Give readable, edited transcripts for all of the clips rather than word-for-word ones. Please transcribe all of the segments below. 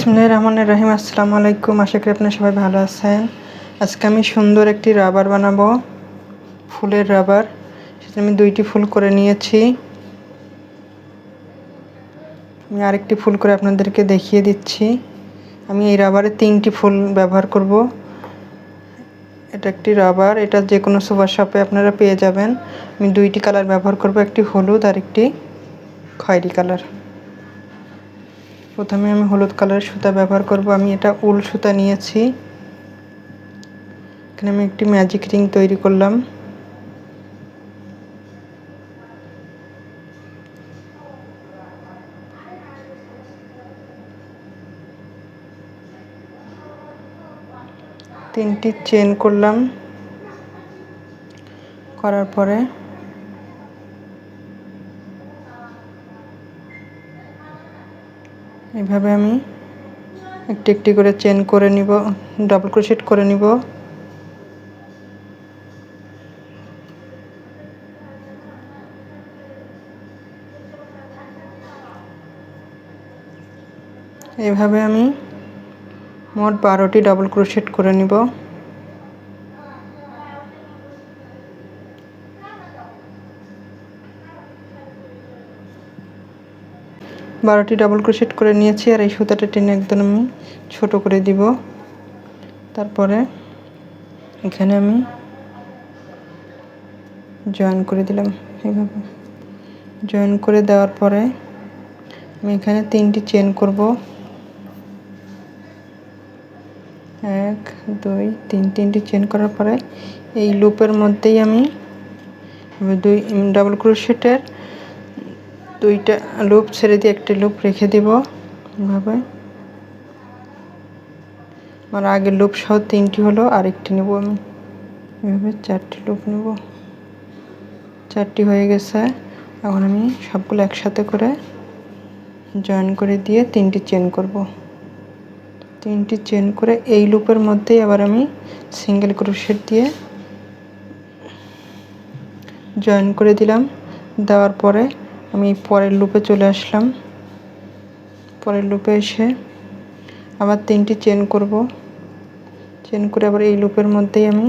বিসমিল্লাহির রহমানির রহিম। আসসালামু আলাইকুম। আশা করি আপনারা সবাই ভালো আছেন। আজকে আমি সুন্দর একটি রাবার বানাবো, ফুলের রাবার। সেটা আমি 2টি ফুল করে নিয়েছি। আমি আরেকটি ফুল করে আপনাদেরকে দেখিয়ে দিচ্ছি। আমি এই রাবারে 3টি ফুল ব্যবহার করব। এটা একটি রাবার, এটা যে কোনো সুপার শপে আপনারা পেয়ে যাবেন। আমি 2টি কালার ব্যবহার করব, একটি হলুদ আর একটি খয়েরি কালার। প্রথমে আমি হলুদ কালারের সুতা ব্যবহার করব। আমি এটা উল সুতা নিয়েছি। এখানে আমি একটি ম্যাজিক রিং তৈরি করলাম। তিনটি চেন করলাম, করার পরে এইভাবে আমি একটি একটি করে চেন করে নিব, ডাবল ক্রোশেট করে নিব। এইভাবে আমি মোট 12টি ডাবল ক্রোশেট করে নিব। বারোটি ডাবল ক্রোশেট করে নিয়েছি। আর এই সুতাটা টেনে একদম আমি ছোট করে দিব। তারপরে এখানে আমি জয়েন করে দিলাম। এইভাবে জয়েন করে দেওয়ার পরে আমি এখানে 3টি চেন করব। 1 2 3, 3টি চেন করার পরে এই লুপের মধ্যেই আমি ডাবল ক্রোশেটের 2টা লুপ ছেড়ে দিয়ে একটি লুপ রেখে দিব। এভাবে আমার আগের লুপ সহ 3টি হলো, আরেকটি নেব আমি। এভাবে 4টি লুপ নেব। 4টি হয়ে গেছে। এখন আমি সবগুলো একসাথে করে জয়েন করে দিয়ে 3টি চেন করব। 3টি চেন করে এই লুপের মধ্যেই আবার আমি সিঙ্গেল ক্রোশেট দিয়ে জয়েন করে দিলাম। দেওয়ার পরে আমি পরের লুপে চলে আসলাম। পরের লুপে এসে আবার 3টি চেন করব। চেন করে আবার এই লুপের মধ্যেই আমি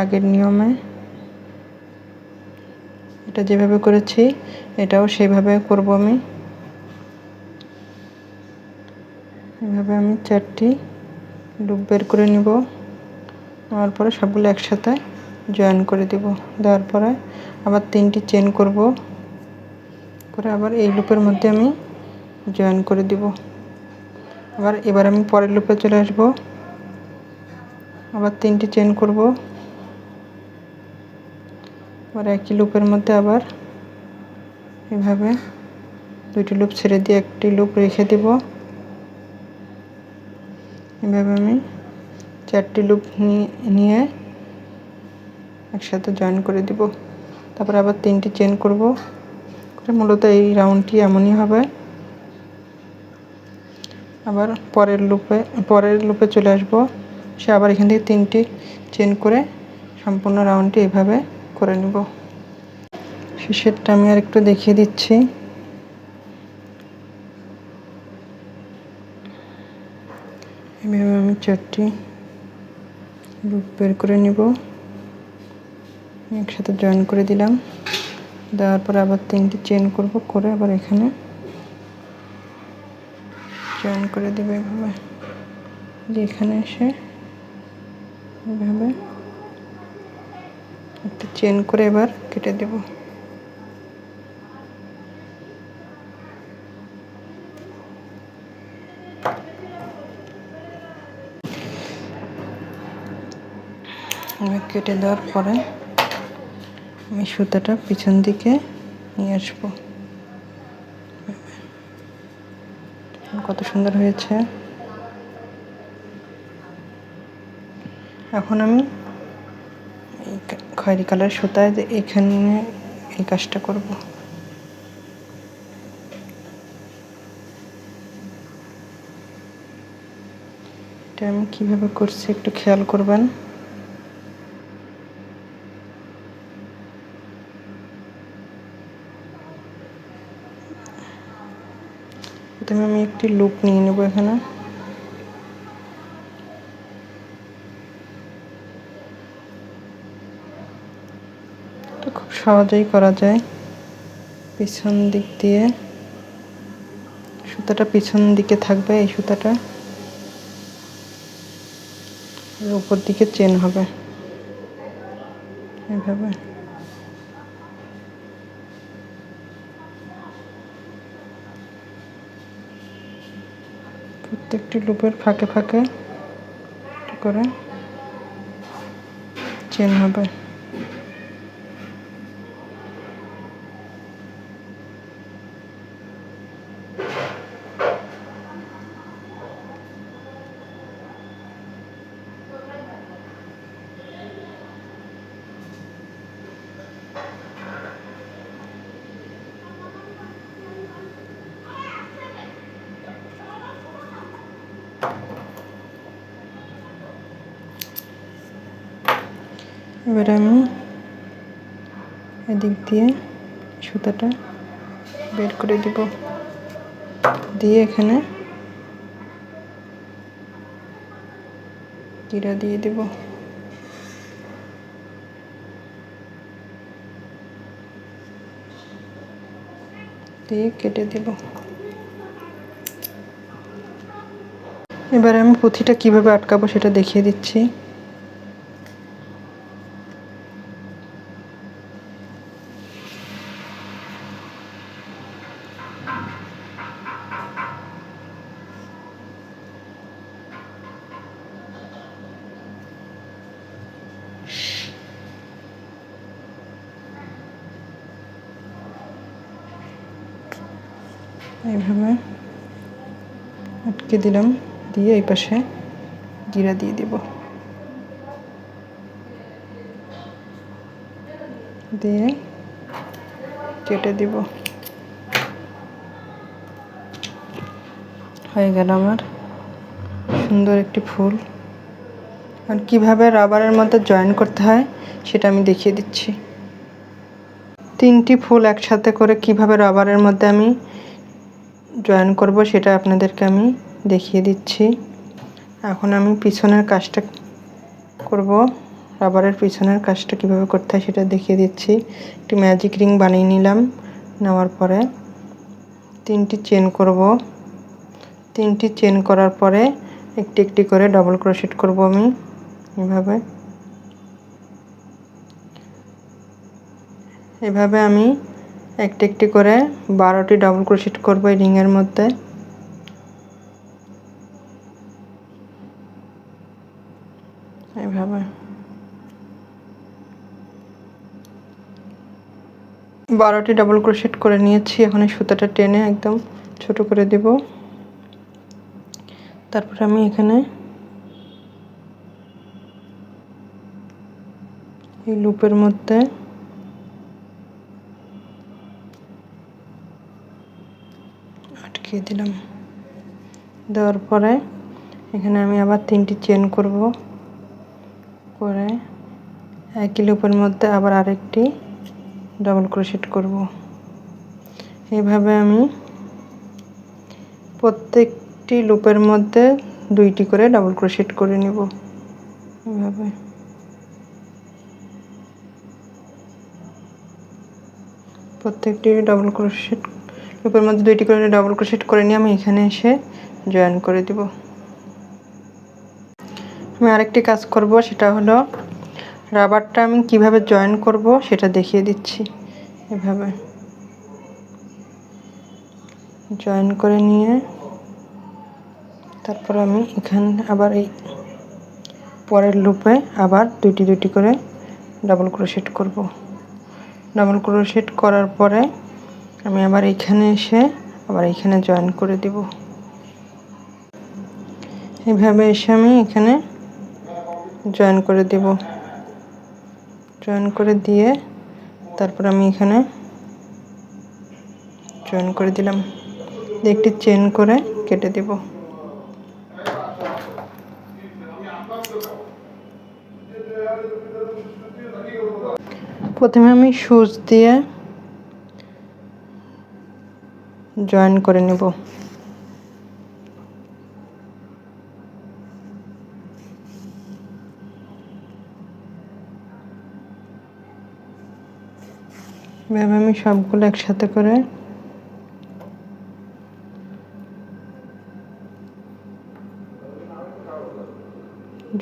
আগের নিয়মে এটা যেভাবে করেছি এটাও সেইভাবে করব আমি। এভাবে আমি 4টি লুপ বের করে নিব। নেওয়ার পরে সবগুলো একসাথে জয়েন করে দিব। দেওয়ার পরে আবার 3টি চেন করব, করে আবার এই লুপের মধ্যে আমি জয়েন করে দিব। এবার আমি পরের লুপে চলে আসব। আবার 3টি চেন করব। আবার একই লুপের মধ্যে আবার এভাবে 2টি লুপ ছেড়ে দিয়ে একটি লুপ রেখে দিব। এভাবে আমি 4টি লুপ নিয়ে একসাথে জয়েন করে দিব। তারপর আবার 3টি চেন করব। মূলত এই রাউন্ডটি এমনই হবে। আবার পরের লুপে চলে আসব। সে আবার এখান থেকে 3টি চেন করে সম্পূর্ণ রাউন্ডটি এভাবে করে নেব। শেষেরটা আমি আর একটু দেখিয়ে দিচ্ছি। এভাবে আমি 4টি লুপ বের করে নিব, একসাথে জয়েন করে দিলাম। দেওয়ার পরে আবার 3টি চেন করব, করে আবার এখানে জয়েন করে দেব। এভাবে যে এখানে এসে এভাবে একটা চেন করে এবার কেটে দেব। কেটে দেওয়ার পরে আমি সুতাটা পিছন দিকে নিয়ে আসবো। কত সুন্দর হয়েছে। এখন আমি এই খয়েরি কালার সুতায় এখানে এই কাজটা করব। এটা আমি কিভাবে করছি একটু খেয়াল করবেন। প্রথমে আমি একটি একটি লুপ নিয়ে নেব এখানে। তো খুব সহজেই করা যায়। পিছন দিক দিয়ে সুতাটা পিছন দিকে থাকবে, এই সুতাটা উপর দিকে চেন হবে এভাবে। প্রত্যেকটি লুপের ফাঁকে ফাঁকে করে চেন হবে। এবারে আমি এদিক দিয়ে সুতাটা বের করে দিব, দিয়ে এখানে জিরা দিয়ে দিব। দিয়ে কেটে দিব। এবারে আমি পুঁথিটা কিভাবে আটকাবো সেটা দেখিয়ে দিচ্ছি। এইভাবে আটকে দিলাম, দিয়ে এই পাশে জিরা দিয়ে দিব, দিয়ে কেটে দিব। হয়ে গেল আমার সুন্দর একটি ফুল। আর কিভাবে রাবারের মধ্যে জয়েন করতে হয় সেটা আমি দেখিয়ে দিচ্ছি। 3টি ফুল একসাথে করে কিভাবে রাবারের মধ্যে আমি জয়েন করব সেটা আপনাদেরকে আমি দেখিয়ে দিচ্ছি। এখন আমি পিছনের কাজটা করব। রাবারের পিছনের কাজটা কিভাবে করতে হয় সেটা দেখিয়ে দিচ্ছি। একটি ম্যাজিক রিং বানিয়ে নিলাম, নেওয়ার পরে 3টি চেন করব। 3টি চেন করার পরে একটি একটি করে ডাবল ক্রোশেট করব আমি এভাবে আমি একটি একটি করে 12টি ডাবল ক্রোশেট করব এই রিংয়ের মধ্যে। এভাবে 12টি ডাবল ক্রোশেট করে নিয়েছি। এখন এই সুতাটা টেনে একদম ছোট করে দেব। তারপর আমি এখানে এই লুপের মধ্যে আটকে দিলাম। দেওয়ার পরে এখানে আমি আবার 3টি চেন করব, করে একই লুপের মধ্যে আবার আরেকটি ডাবল ক্রোশেট করব। এইভাবে আমি প্রত্যেকটি লুপের মধ্যে 2টি করে ডাবল ক্রোশেট করে নেব। এইভাবে প্রত্যেকটি ডাবল ক্রোশেট লুপের মধ্যে 2টি করে ডাবল ক্রোশেট করে নিয়ে আমি এখানে এসে জয়েন করে দিব। আমি আরেকটি কাজ করব, সেটা হলো রাবারটা আমি কিভাবে জয়েন করব সেটা দেখিয়ে দিচ্ছি। এভাবে জয়েন করে নিয়ে তারপর আমি এখানে আবার এই পরের লুপে আবার 2টি করে ডাবল ক্রোশেট করব। ডাবল ক্রোশেট করার পরে আমি আবার এখানে এসে আবার এখানে জয়েন করে দিব। এইভাবে এসে আমি এখানে জয়েন করে দেব। জয়েন করে দিয়ে তারপর আমি এখানে জয়েন করে দিলাম, একটি চেন করে কেটে দেব। প্রথমে আমি সুচ দিয়ে জয়েন করে নেব। এভাবে আমি সবগুলো একসাথে করে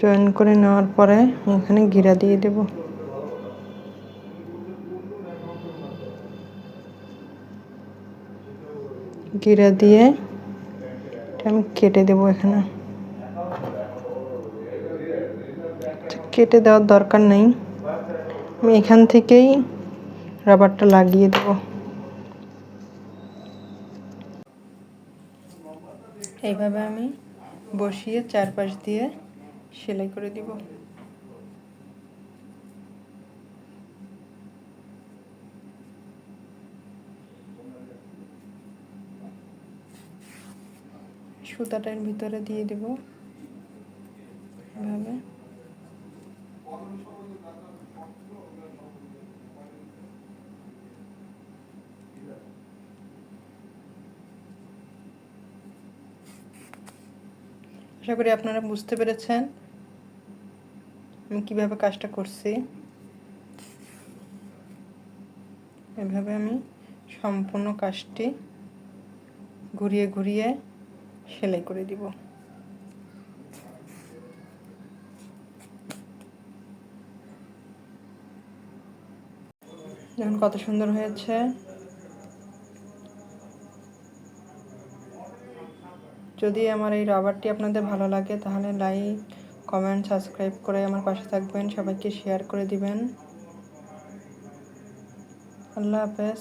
জয়েন করে নেওয়ার পরে এখানে গিরা দিয়ে দেব। গিরা দিয়ে আমি কেটে দেব। এখানে কেটে দেওয়ার দরকার নেই, আমি এখান থেকেই রাবারটা লাগিয়ে দেব। এইভাবে আমি বসিয়ে চারপাশ দিয়ে সেলাই করে দিব। সুতাটার ভিতরে দিয়ে দেব এভাবে। আশা করি আপনারা বুঝতে পেরেছেন আমি কিভাবে কাজটা করছি। এভাবে আমি সম্পূর্ণ কাজটি ঘুরিয়ে ঘুরিয়ে সেলাই করে দিব। দেখুন কত সুন্দর হয়েছে। যদি আমার এই রাবারটি আপনাদের ভালো লাগে তাহলে লাইক, কমেন্ট, সাবস্ক্রাইব করে আমার পাশে থাকবেন। সবাইকে শেয়ার করে দিবেন। আল্লাহ হাফেজ।